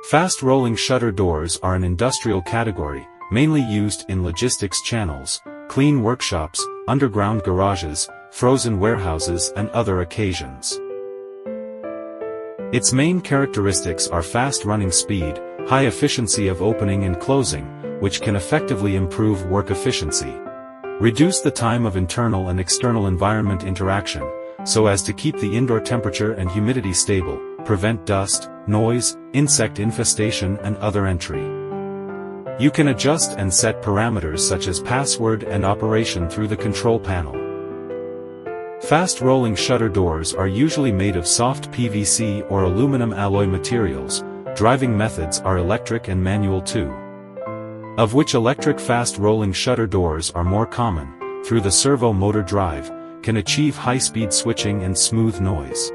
Fast-rolling shutter doors are an industrial category, mainly used in logistics channels, clean workshops, underground garages, frozen warehouses and other occasions. Its main characteristics are fast running speed, high efficiency of opening and closing, which can effectively improve work efficiency. Reduce the time of internal and external environment interaction, so as to keep the indoor temperature and humidity stable, prevent dust, noise, insect infestation and other entry. You can adjust and set parameters such as password and operation through the control panel. Fast-rolling shutter doors are usually made of soft PVC or aluminum alloy materials. Driving methods are electric and manual too. Of which electric fast-rolling shutter doors are more common, through the servo motor drive, can achieve high-speed switching and smooth noise.